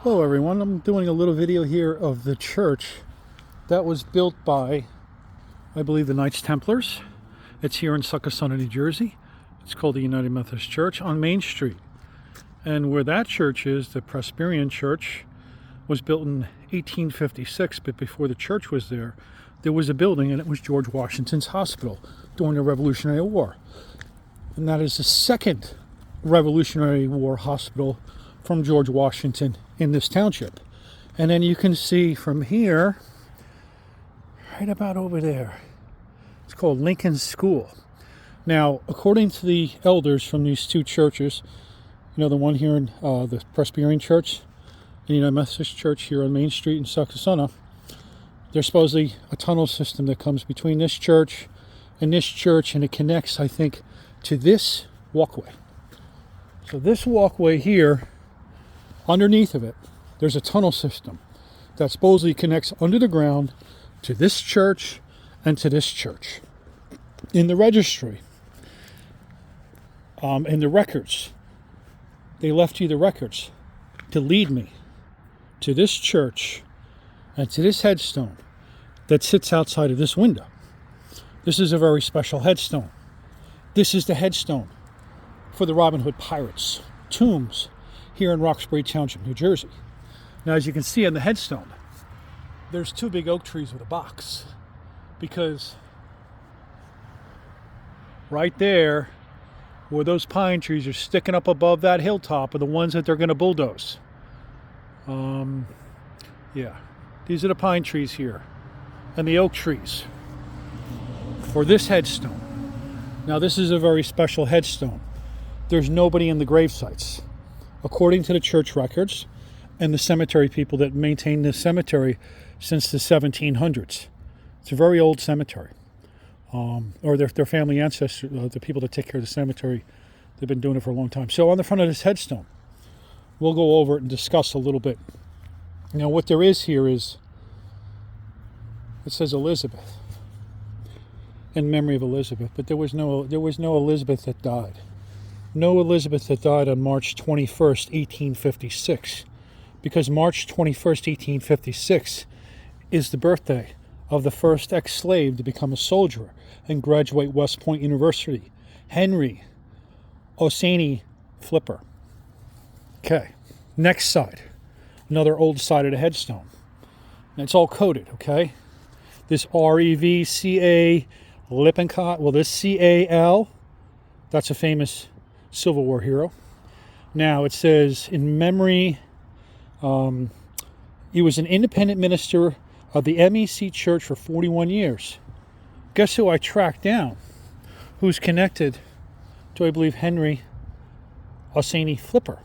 Hello everyone, I'm doing a little video here of the church that was built by, I believe, the Knights Templars. It's here in Oakisland, New Jersey. It's called the United Methodist Church on Main Street. And where that church is, the Presbyterian Church, was built in 1856, but before the church was there was a building, and it was George Washington's hospital during the Revolutionary War. And that is the second Revolutionary War hospital from George Washington in this township. And then you can see from here, right about over there, it's called Lincoln School. Now, according to the elders from these two churches, you know, the one here in the Presbyterian Church and the United Methodist Church here on Main Street in Oakisland, there's supposedly a tunnel system that comes between this church, and it connects, I think, to this walkway. So this walkway here, underneath of it, there's a tunnel system that supposedly connects under the ground to this church and to this church. In the registry, in the records, they left you the records to lead me to this church and to this headstone that sits outside of this window. This is a very special headstone. This is the headstone for the Robin Hood Pirates tombs here in Roxbury Township, New Jersey. Now, as you can see on the headstone, there's two big oak trees with a box, because right there, where those pine trees are sticking up above that hilltop, are the ones that they're going to bulldoze. Yeah, these are the pine trees here, and the oak trees for this headstone. Now, this is a very special headstone. There's nobody in the grave sites. According to the church records and the cemetery people that maintain this cemetery since the 1700s. It's a very old cemetery. Or their family ancestors, the people that take care of the cemetery, they've been doing it for a long time. So on the front of this headstone, we'll go over it and discuss a little bit. Now, what there is here is, it says Elizabeth, in memory of Elizabeth, but there was no Elizabeth that died. No Elizabeth that died on March 21st, 1856, because March 21st, 1856 is the birthday of the first ex-slave to become a soldier and graduate West Point University, Henry Osaney Flipper. Okay, next side, another old side of the headstone. And it's all coded, okay? This REVCA Lippincott, well, this CAL, that's a famous Civil War hero. Now, it says, in memory, he was an independent minister of the MEC Church for 41 years. Guess who I tracked down? Who's connected to, I believe, Henry Osaney Flipper.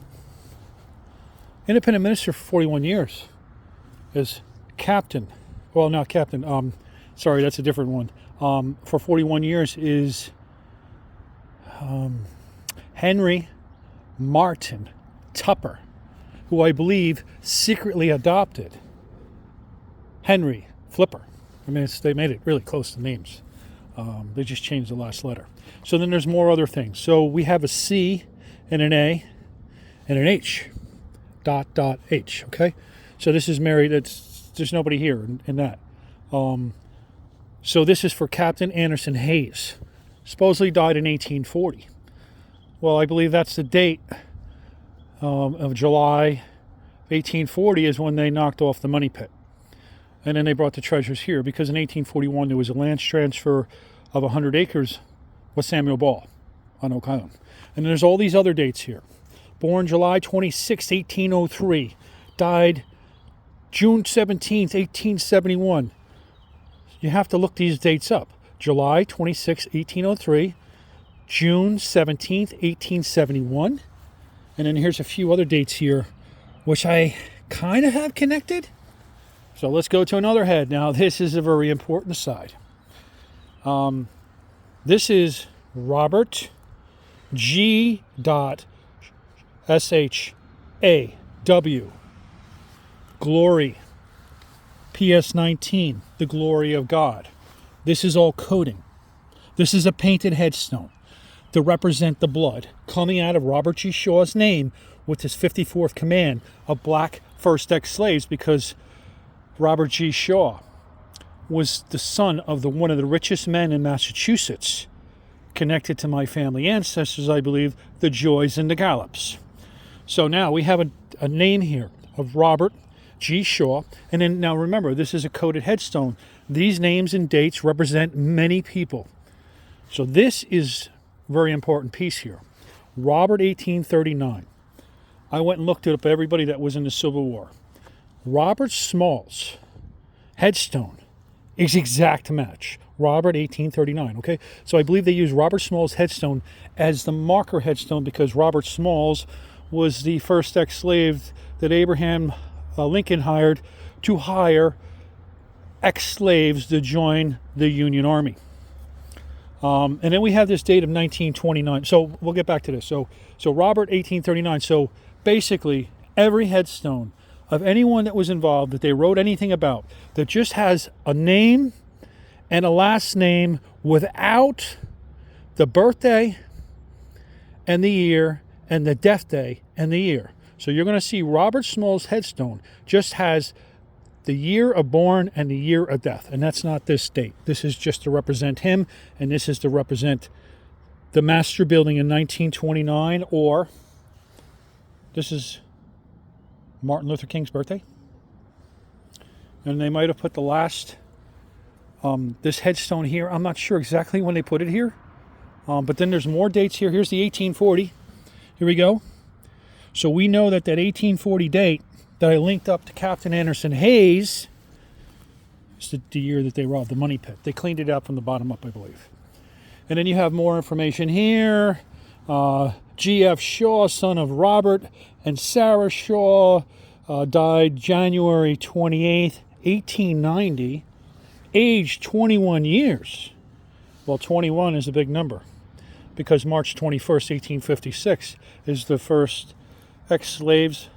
Independent minister for 41 years is captain. Well, not captain. Sorry, that's a different one. For 41 years is Henry Martin Tupper, who I believe secretly adopted Henry Flipper. I mean, they made it really close to names. They just changed the last letter. So then there's more other things. So we have a C and an A and an H. H. Okay? So this is married. There's nobody here in that. So this is for Captain Anderson Hayes. Supposedly died in 1840. Well, I believe that's the date of July 1840 is when they knocked off the money pit. And then they brought the treasures here, because in 1841 there was a land transfer of 100 acres with Samuel Ball on Oak Island. And there's all these other dates here. Born July 26, 1803. Died June 17, 1871. You have to look these dates up. July 26, 1803. June 17th, 1871. And then here's a few other dates here, which I kind of have connected. So let's go to another head. Now, this is a very important side. This is Robert G. SHAW. Glory. PS 19. The glory of God. This is all coding. This is a painted headstone to represent the blood coming out of Robert G. Shaw's name with his 54th command of black first ex-slaves, because Robert G. Shaw was the son of one of the richest men in Massachusetts, connected to my family ancestors, I believe, the Joys and the Gallops. So now we have a name here of Robert G. Shaw. And then now remember, this is a coded headstone. These names and dates represent many people. So this is a very important piece here. Robert, 1839. I went and looked up everybody that was in the Civil War. Robert Small's headstone is exact match. Robert, 1839. Okay, so I believe they used Robert Small's headstone as the marker headstone because Robert Smalls was the first ex-slave that Abraham Lincoln hired to hire ex-slaves to join the Union Army. And then we have this date of 1929. So we'll get back to this. So Robert, 1839. So basically, every headstone of anyone that was involved that they wrote anything about that just has a name and a last name without the birthday and the year and the death day and the year. So you're going to see Robert Small's headstone just has the year of born and the year of death. And that's not this date. This is just to represent him, and this is to represent the Master Building in 1929, or this is Martin Luther King's birthday. And they might have put the last, this headstone here. I'm not sure exactly when they put it here. But then there's more dates here. Here's the 1840. Here we go. So we know that 1840 date that I linked up to Captain Anderson Hayes is the year that they robbed the money pit. They cleaned it out from the bottom up, I believe. And then you have more information here. G.F. Shaw, son of Robert and Sarah Shaw, died January 28th, 1890, aged 21 years. Well, 21 is a big number because March 21st, 1856 is the first ex-slaves,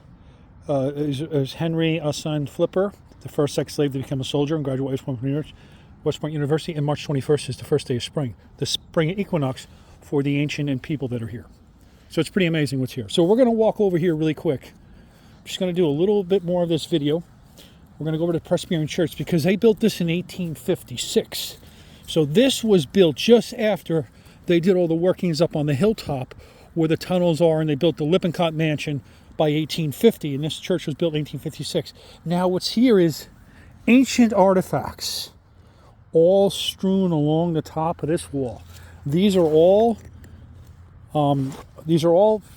is Henry son Flipper, the first ex-slave to become a soldier and graduate West Point University. And March 21st is the first day of spring, the spring equinox for the ancient and people that are here. So it's pretty amazing what's here. So we're going to walk over here really quick. I'm just going to do a little bit more of this video. We're going to go over to Presbyterian Church because they built this in 1856. So this was built just after they did all the workings up on the hilltop where the tunnels are, and they built the Lippincott Mansion by 1850, and this church was built in 1856. Now what's here is ancient artifacts all strewn along the top of this wall. These are all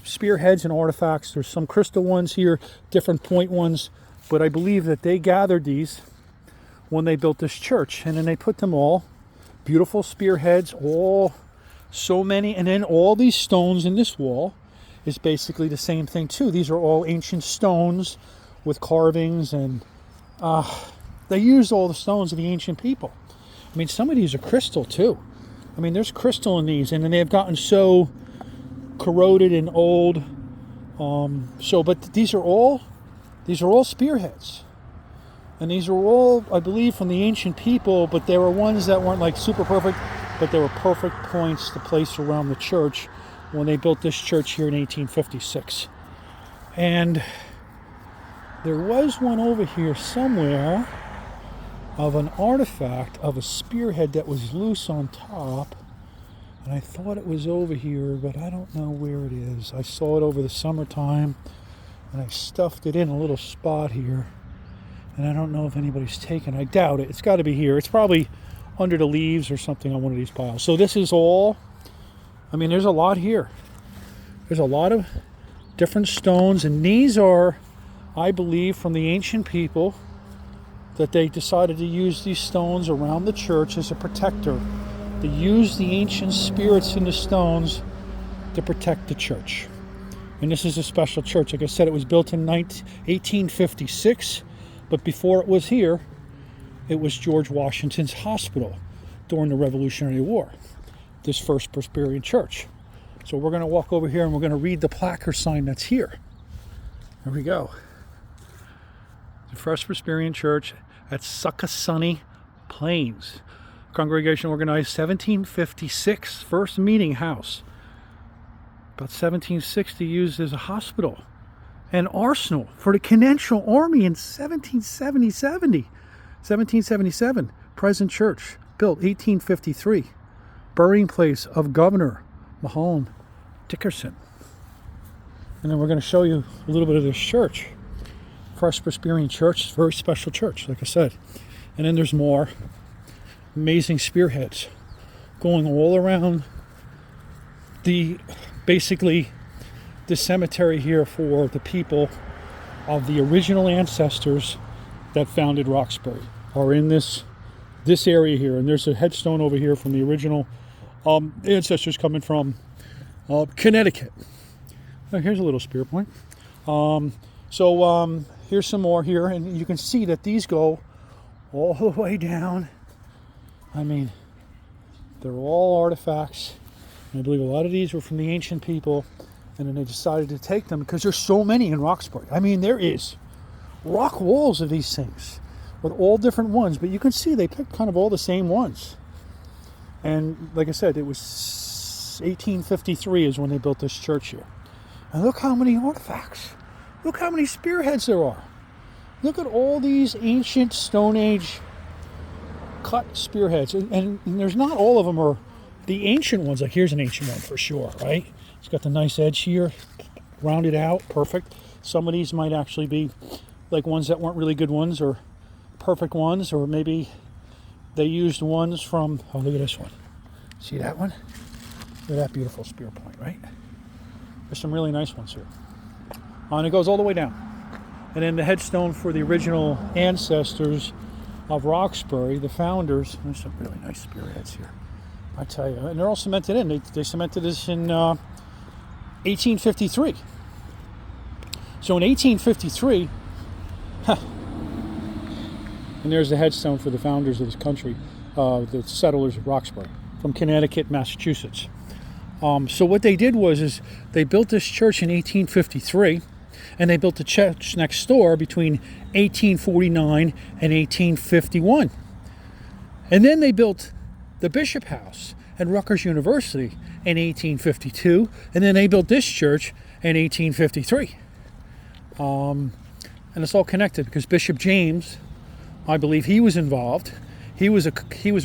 spearheads and artifacts. There's some crystal ones here, different point ones, but I believe that they gathered these when they built this church, and then they put them all, beautiful spearheads, all so many, and then all these stones in this wall is basically the same thing too. These are all ancient stones with carvings, and they used all the stones of the ancient people. I mean, some of these are crystal too. I mean, there's crystal in these, and then they've gotten so corroded and old. But these are all spearheads, and these are all, I believe, from the ancient people. But there were ones that weren't like super perfect, but they were perfect points to place around the church when they built this church here in 1856. And there was one over here somewhere of an artifact of a spearhead that was loose on top, and I thought it was over here, but I don't know where it is. I saw it over the summertime, and I stuffed it in a little spot here, and I don't know if anybody's taken it. I doubt it. It's got to be here. It's probably under the leaves or something on one of these piles. So this is all, I mean, there's a lot here. There's a lot of different stones, and these are, I believe, from the ancient people, that they decided to use these stones around the church as a protector. They used the ancient spirits in the stones to protect the church. And this is a special church. Like I said, it was built in 1856, but before it was here, it was George Washington's hospital during the Revolutionary War, this first Presbyterian church. So we're going to walk over here and we're going to read the placard sign that's here. There we go. The First Presbyterian Church at Succasunny Plains. Congregation organized 1756, first meeting house. About 1760 used as a hospital an arsenal for the Continental Army in 1777. Present church, built 1853. Burying place of Governor Mahone Dickerson. And then we're going to show you a little bit of this church. Presbyterian church, it's a very special church, like I said. And then there's more amazing spearheads going all around basically the cemetery here for the people of the original ancestors that founded Roxbury are in this area here. And there's a headstone over here from the original ancestors coming from Connecticut. Here's a little spear point. Here's some more here, and you can see that these go all the way down. I mean, they're all artifacts. And I believe a lot of these were from the ancient people, and then they decided to take them because there's so many in Roxbury. I mean, there is rock walls of these things with all different ones, but you can see they picked kind of all the same ones. And like I said, it was 1853 is when they built this church here. And look how many artifacts. Look how many spearheads there are. Look at all these ancient Stone Age cut spearheads. And there's not all of them are the ancient ones. Like here's an ancient one for sure, right? It's got the nice edge here, rounded out, perfect. Some of these might actually be like ones that weren't really good ones or perfect ones, or maybe they used ones from, oh, look at this one. See that one? Look at that beautiful spear point, right? There's some really nice ones here. And it goes all the way down. And then the headstone for the original ancestors of Roxbury, the founders. There's some really nice spearheads here, I tell you. And they're all cemented in. They cemented this in 1853. So in 1853, and there's the headstone for the founders of this country, the settlers of Roxbury, from Connecticut, Massachusetts. So what they did was they built this church in 1853, and they built the church next door between 1849 and 1851. And then they built the Bishop House and Rutgers University in 1852, and then they built this church in 1853. And it's all connected because Bishop James, I believe he was involved. He was a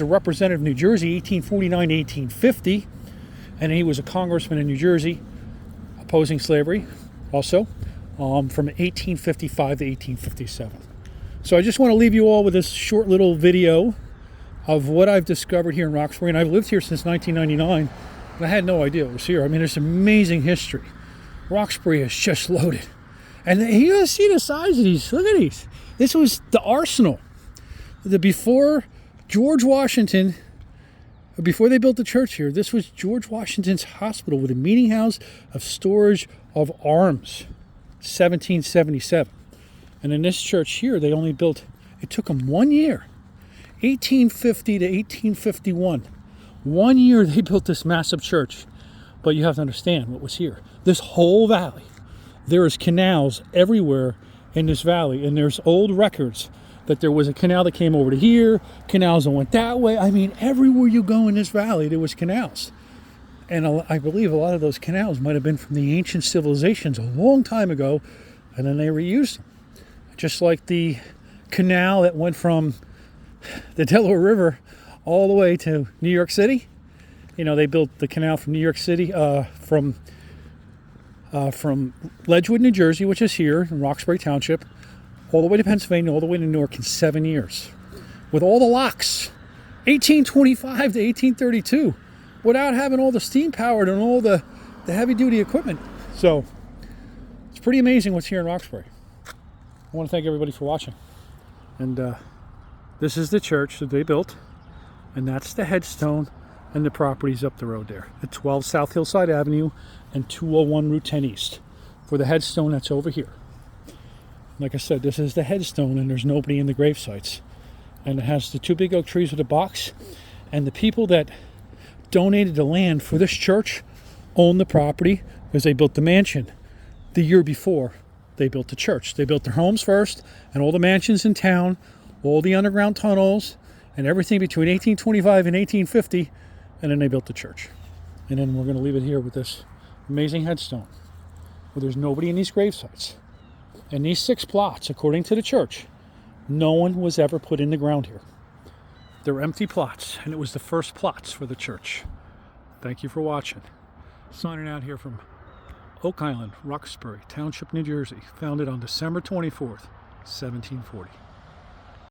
representative of New Jersey, 1849 to 1850. And he was a congressman in New Jersey opposing slavery also from 1855 to 1857. So I just want to leave you all with this short little video of what I've discovered here in Roxbury. And I've lived here since 1999, and I had no idea it was here. I mean, there's amazing history. Roxbury is just loaded. And you see the size of these. Look at these. This was the arsenal. Before George Washington, before they built the church here, this was George Washington's hospital with a meeting house of storage of arms, 1777. And in this church here, they only built, it took them 1 year, 1850 to 1851. 1 year they built this massive church. But you have to understand what was here. This whole valley, there is canals everywhere in this valley, and there's old records that there was a canal that came over to here, canals that went that way. I mean, everywhere you go in this valley, there was canals. And I believe a lot of those canals might have been from the ancient civilizations a long time ago, and then they reused them. Just like the canal that went from the Delaware River all the way to New York City. You know, they built the canal from New York City, from Ledgewood, New Jersey, which is here in Roxbury Township, all the way to Pennsylvania, all the way to Newark in 7 years. With all the locks, 1825 to 1832, without having all the steam powered and all the heavy duty equipment. So it's pretty amazing what's here in Roxbury. I want to thank everybody for watching. And this is the church that they built, and that's the headstone and the properties up the road there at 12 South Hillside Avenue and 201 Route 10 East for the headstone that's over here. Like I said, this is the headstone, and there's nobody in the grave sites. And it has the two big oak trees with a box. And the people that donated the land for this church own the property because they built the mansion the year before they built the church. They built their homes first, and all the mansions in town, all the underground tunnels, and everything between 1825 and 1850, and then they built the church. And then we're going to leave it here with this amazing headstone where there's nobody in these grave sites. And these 6 plots, according to the church, no one was ever put in the ground here. They're empty plots, and it was the first plots for the church. Thank you for watching. Signing out here from Oak Island, Roxbury, Township, New Jersey, founded on December 24th, 1740.